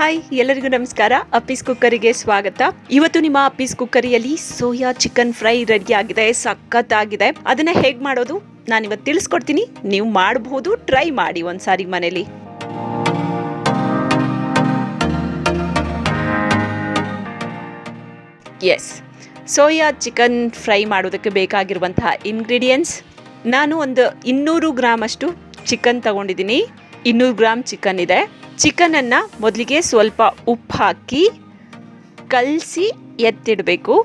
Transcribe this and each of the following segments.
Hi ಎಲ್ಲರಿಗೂ ನಮಸ್ಕಾರ. ಅಪ್ಪೀಸ್ ಕುಕ್ಕರಿಗೆ ಸ್ವಾಗತ. ಇವತ್ತು ನಿಮ್ಮ ಅಪ್ಪೀಸ್ ಕುಕ್ಕರಿಯಲ್ಲಿ ಸೋಯಾ ಚಿಕನ್ ಫ್ರೈ ರೆಡಿ ಆಗಿದೆ, ಸಖತ್ತಾಗಿದೆ. ಅದನ್ನ ಹೇಗೆ ಮಾಡೋದು ನಾನು ಇವತ್ತು ತಿಳಿಸ್ಕೊಡ್ತೀನಿ. ನೀವು ಮಾಡಬಹುದು, ಟ್ರೈ ಮಾಡಿ ಒಂದ್ಸಾರಿ ಮನೇಲಿ. ಎಸ್, ಸೋಯಾ ಚಿಕನ್ ಫ್ರೈ ಮಾಡೋದಕ್ಕೆ ಬೇಕಾಗಿರುವಂತಹ ಇಂಗ್ರೀಡಿಯೆಂಟ್ಸ್, ನಾನು ಒಂದು 200 ಗ್ರಾಮ್ ಅಷ್ಟು ಚಿಕನ್ ತಗೊಂಡಿದ್ದೀನಿ. 200 ಗ್ರಾಮ್ ಚಿಕನ್ ಇದೆ. ಚಿಕನನ್ನು ಮೊದಲಿಗೆ ಸ್ವಲ್ಪ ಉಪ್ಪು ಹಾಕಿ ಕಲಸಿ ಎತ್ತಿಡಬೇಕು.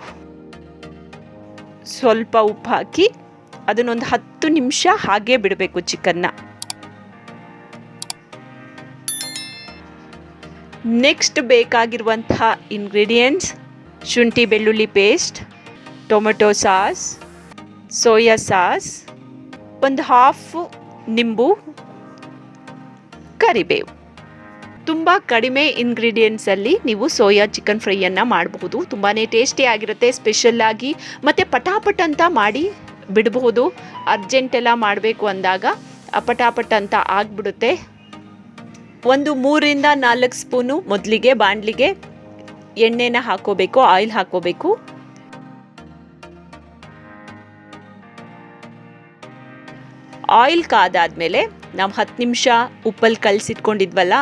ಸ್ವಲ್ಪ ಉಪ್ಪು ಹಾಕಿ ಅದನ್ನೊಂದು 10 ನಿಮಿಷ ಹಾಗೆ ಬಿಡಬೇಕು ಚಿಕನ್ನ. ನೆಕ್ಸ್ಟ್ ಬೇಕಾಗಿರುವಂತಹ ಇಂಗ್ರೀಡಿಯೆಂಟ್ಸ್: ಶುಂಠಿ ಬೆಳ್ಳುಳ್ಳಿ paste, tomato sauce, soya sauce, ಒಂದು ಹಾಫ್ ನಿಂಬು, ಕರಿಬೇವು. ತುಂಬ ಕಡಿಮೆ ಇಂಗ್ರೀಡಿಯೆಂಟ್ಸಲ್ಲಿ ನೀವು ಸೋಯಾ ಚಿಕನ್ ಫ್ರೈಯನ್ನು ಮಾಡಬಹುದು. ತುಂಬಾ ಟೇಸ್ಟಿಯಾಗಿರುತ್ತೆ, ಸ್ಪೆಷಲ್ಲಾಗಿ, ಮತ್ತು ಪಟಾಪಟ್ ಅಂತ ಮಾಡಿ ಬಿಡಬಹುದು. ಅರ್ಜೆಂಟೆಲ್ಲ ಮಾಡಬೇಕು ಅಂದಾಗ ಪಟಾಪಟ್ ಅಂತ ಆಗಿಬಿಡುತ್ತೆ. ಒಂದು 3ರಿಂದ 4 ಸ್ಪೂನು ಮೊದಲಿಗೆ ಬಾಣಲಿಗೆ ಎಣ್ಣೆನ ಹಾಕೋಬೇಕು, ಆಯಿಲ್ ಹಾಕೋಬೇಕು. ಆಯಿಲ್ ಕಾದಾದ್ಮೇಲೆ ನಾವು 10 ನಿಮಿಷ ಉಪ್ಪಲ್ಲಿ ಕಲಸಿಟ್ಕೊಂಡಿದ್ವಲ್ಲ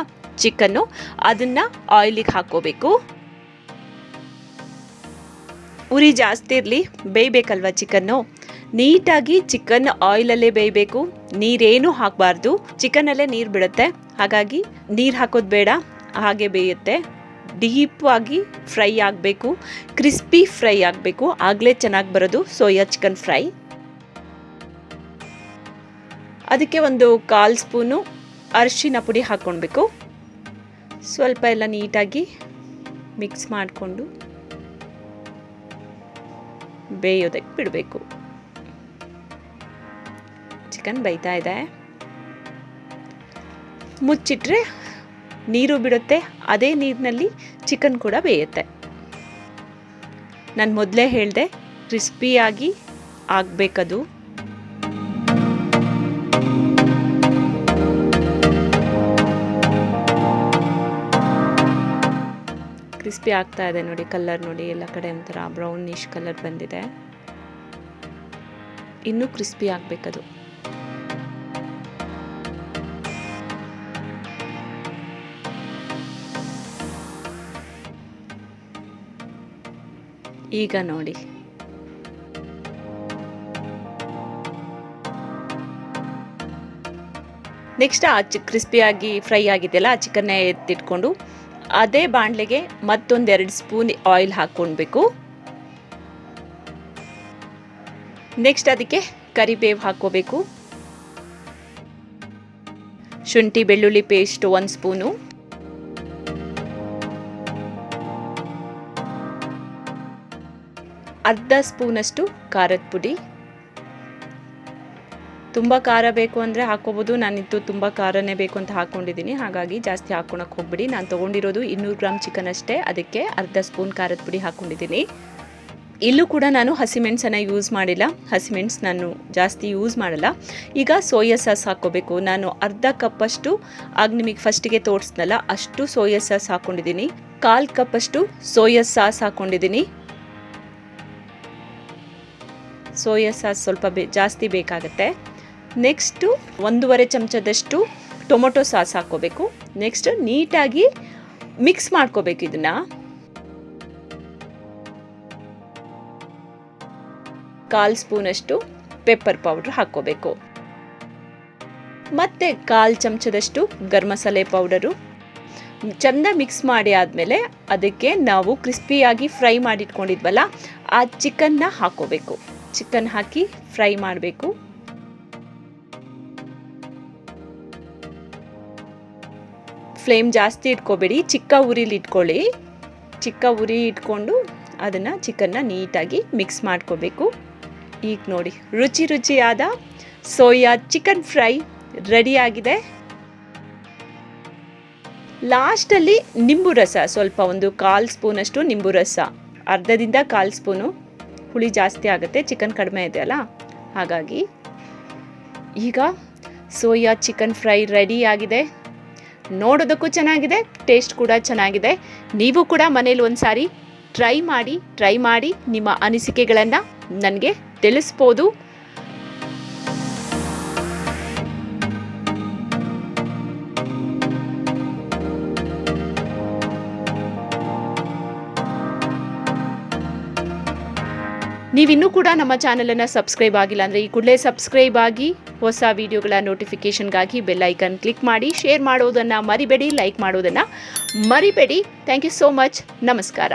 ಚಿಕನ್ನು, ಅದನ್ನು ಆಯಿಲಿಗೆ ಹಾಕೋಬೇಕು. ಉರಿ ಜಾಸ್ತಿ ಇರಲಿ, ಬೇಯಬೇಕಲ್ವ ಚಿಕನ್ನು. ನೀಟಾಗಿ ಚಿಕನ್ ಆಯಿಲಲ್ಲೇ ಬೇಯಬೇಕು, ನೀರೇನು ಹಾಕಬಾರ್ದು. ಚಿಕನಲ್ಲೇ ನೀರು ಬಿಡುತ್ತೆ, ಹಾಗಾಗಿ ನೀರು ಹಾಕೋದು ಬೇಡ, ಹಾಗೆ ಬೇಯುತ್ತೆ. ಡೀಪಾಗಿ ಫ್ರೈ ಆಗಬೇಕು, ಕ್ರಿಸ್ಪಿ ಫ್ರೈ ಆಗಬೇಕು, ಆಗಲೇ ಚೆನ್ನಾಗಿ ಬರೋದು ಸೋಯಾ ಚಿಕನ್ ಫ್ರೈ. ಅದಕ್ಕೆ ಒಂದು 1/4 ಸ್ಪೂನು ಅರಿಶಿನ ಪುಡಿ ಹಾಕ್ಕೊಳ್ಬೇಕು. ಸ್ವಲ್ಪ ಎಲ್ಲ ನೀಟಾಗಿ ಮಿಕ್ಸ್ ಮಾಡಿಕೊಂಡು ಬೇಯೋದಕ್ಕೆ ಬಿಡಬೇಕು. ಚಿಕನ್ ಬೇಯ್ತಾ ಇದೆ, ಮುಚ್ಚಿಟ್ರೆ ನೀರು ಬಿಡುತ್ತೆ, ಅದೇ ನೀರಿನಲ್ಲಿ ಚಿಕನ್ ಕೂಡ ಬೇಯುತ್ತೆ. ನಾನು ಮೊದಲೇ ಹೇಳಿದೆ, ಕ್ರಿಸ್ಪಿಯಾಗಿ ಆಗಬೇಕದು. ಕ್ರಿಸ್ಪಿ ಆಗ್ತಾ ಇದೆ ನೋಡಿ, ಕಲರ್ ನೋಡಿ, ಎಲ್ಲ ಕಡೆ ಒಂಥರ ಬ್ರೌನಿಶ್ ಕಲರ್ ಬಂದಿದೆ. ಇನ್ನೂ ಕ್ರಿಸ್ಪಿ ಆಗಬೇಕದು. ಈಗ ನೋಡಿ, ನೆಕ್ಸ್ಟ್ ಆ ಕ್ರಿಸ್ಪಿಯಾಗಿ ಫ್ರೈ ಆಗಿದೆಯಲ್ಲ, ಆ ಚಿಕನ್ನೇ ಎತ್ತಿಟ್ಕೊಂಡು ಅದೇ ಬಾಣಲೆಗೆ ಮತ್ತೊಂದು 2 ಸ್ಪೂನ್ ಆಯಿಲ್ ಹಾಕ್ಕೊಳ್ಬೇಕು. ನೆಕ್ಸ್ಟ್ ಅದಕ್ಕೆ ಕರಿಬೇವು ಹಾಕ್ಕೋಬೇಕು. ಶುಂಠಿ ಬೆಳ್ಳುಳ್ಳಿ ಪೇಸ್ಟ್ 1 ಸ್ಪೂನು, ಅರ್ಧ ಸ್ಪೂನಷ್ಟು ಖಾರದ ಪುಡಿ. ತುಂಬ ಖಾರ ಬೇಕು ಅಂದರೆ ಹಾಕ್ಕೋಬೋದು, ನಾನಿತ್ತು ತುಂಬ ಖಾರನೇ ಬೇಕು ಅಂತ ಹಾಕ್ಕೊಂಡಿದ್ದೀನಿ, ಹಾಗಾಗಿ ಜಾಸ್ತಿ ಹಾಕ್ಕೊಳಕ್ಕೆ ಹೋಗ್ಬಿಡಿ. ನಾನು ತೊಗೊಂಡಿರೋದು 200 ಗ್ರಾಮ್ ಚಿಕನ್ ಅಷ್ಟೇ, ಅದಕ್ಕೆ ಅರ್ಧ ಸ್ಪೂನ್ ಖಾರದ ಪುಡಿ ಹಾಕ್ಕೊಂಡಿದ್ದೀನಿ. ಇಲ್ಲೂ ಕೂಡ ನಾನು ಹಸಿಮೆಣಸನ್ನು ಯೂಸ್ ಮಾಡಿಲ್ಲ, ಹಸಿಮೆಣಸು ನಾನು ಜಾಸ್ತಿ ಯೂಸ್ ಮಾಡಲ್ಲ. ಈಗ ಸೋಯಾ ಸಾಸ್ ಹಾಕ್ಕೋಬೇಕು. ನಾನು ಅರ್ಧ ಕಪ್ಪಷ್ಟು, ಆಗ ನಿಮಗೆ ಫಸ್ಟಿಗೆ ತೋರಿಸ್ನಲ್ಲ ಅಷ್ಟು ಸೋಯಾ ಸಾಸ್ ಹಾಕ್ಕೊಂಡಿದ್ದೀನಿ. 1/4 ಕಪ್ಪಷ್ಟು ಸೋಯಾ ಸಾಸ್ ಹಾಕ್ಕೊಂಡಿದ್ದೀನಿ. ಸೋಯಾ ಸಾಸ್ ಸ್ವಲ್ಪ ಜಾಸ್ತಿ ಬೇಕಾಗುತ್ತೆ. ನೆಕ್ಸ್ಟು 1.5 ಚಮಚದಷ್ಟು ಟೊಮೊಟೊ ಸಾಸ್ ಹಾಕ್ಕೋಬೇಕು. ನೆಕ್ಸ್ಟ್ ನೀಟಾಗಿ ಮಿಕ್ಸ್ ಮಾಡ್ಕೋಬೇಕು ಇದನ್ನು. 1/4 ಸ್ಪೂನಷ್ಟು ಪೆಪ್ಪರ್ ಪೌಡ್ರ್ ಹಾಕ್ಕೋಬೇಕು. ಮತ್ತು 1/4 ಚಮಚದಷ್ಟು ಗರಂ ಮಸಾಲೆ ಪೌಡರು. ಚೆಂದ ಮಿಕ್ಸ್ ಮಾಡಿ ಆದಮೇಲೆ ಅದಕ್ಕೆ ನಾವು ಕ್ರಿಸ್ಪಿಯಾಗಿ ಫ್ರೈ ಮಾಡಿಟ್ಕೊಂಡಿದ್ವಲ್ಲ ಆ ಚಿಕನ್ನ ಹಾಕ್ಕೋಬೇಕು. ಚಿಕನ್ ಹಾಕಿ ಫ್ರೈ ಮಾಡಬೇಕು. ಫ್ಲೇಮ್ ಜಾಸ್ತಿ ಇಟ್ಕೋಬೇಡಿ, ಚಿಕ್ಕ ಉರಿಲಿ ಇಟ್ಕೊಳ್ಳಿ. ಚಿಕ್ಕ ಉರಿ ಇಟ್ಕೊಂಡು ಅದನ್ನು ಚಿಕನ್ನ ನೀಟಾಗಿ ಮಿಕ್ಸ್ ಮಾಡ್ಕೋಬೇಕು. ಈಗ ನೋಡಿ, ರುಚಿಯಾದ ಸೋಯಾ ಚಿಕನ್ ಫ್ರೈ ರೆಡಿಯಾಗಿದೆ. ಲಾಸ್ಟಲ್ಲಿ ನಿಂಬು ರಸ ಸ್ವಲ್ಪ, ಒಂದು 1/4 ಸ್ಪೂನಷ್ಟು ನಿಂಬು ರಸ, ಅರ್ಧದಿಂದ 1/4 ಸ್ಪೂನು. ಹುಳಿ ಜಾಸ್ತಿ ಆಗುತ್ತೆ, ಚಿಕನ್ ಕಡಿಮೆ ಇದೆ ಅಲ್ಲ, ಹಾಗಾಗಿ. ಈಗ ಸೋಯಾ ಚಿಕನ್ ಫ್ರೈ ರೆಡಿ ಆಗಿದೆ. ನೋಡೋದಕ್ಕೂ ಚೆನ್ನಾಗಿದೆ, ಟೇಸ್ಟ್ ಕೂಡ ಚೆನ್ನಾಗಿದೆ. ನೀವು ಕೂಡ ಮನೇಲಿ ಒಂದು ಸಾರಿ ಟ್ರೈ ಮಾಡಿ ನಿಮ್ಮ ಅನಿಸಿಕೆಗಳನ್ನು ನನಗೆ ತಿಳಿಸ್ಬೋದು. ನೀವಿನ್ನೂ ಕೂಡ ನಮ್ಮ ಚಾನಲನ್ನು ಸಬ್ಸ್ಕ್ರೈಬ್ ಆಗಿಲ್ಲ ಅಂದರೆ ಈ ಕೂಡಲೇ ಸಬ್ಸ್ಕ್ರೈಬ್ ಆಗಿ ಹೊಸ ವಿಡಿಯೋಗಳ ನೋಟಿಫಿಕೇಷನ್ಗಾಗಿ ಬೆಲ್ ಐಕನ್ ಕ್ಲಿಕ್ ಮಾಡಿ, ಶೇರ್ ಮಾಡೋದನ್ನು ಮರಿಬೇಡಿ, ಲೈಕ್ ಮಾಡೋದನ್ನು ಮರಿಬೇಡಿ. Thank you so much. ನಮಸ್ಕಾರ.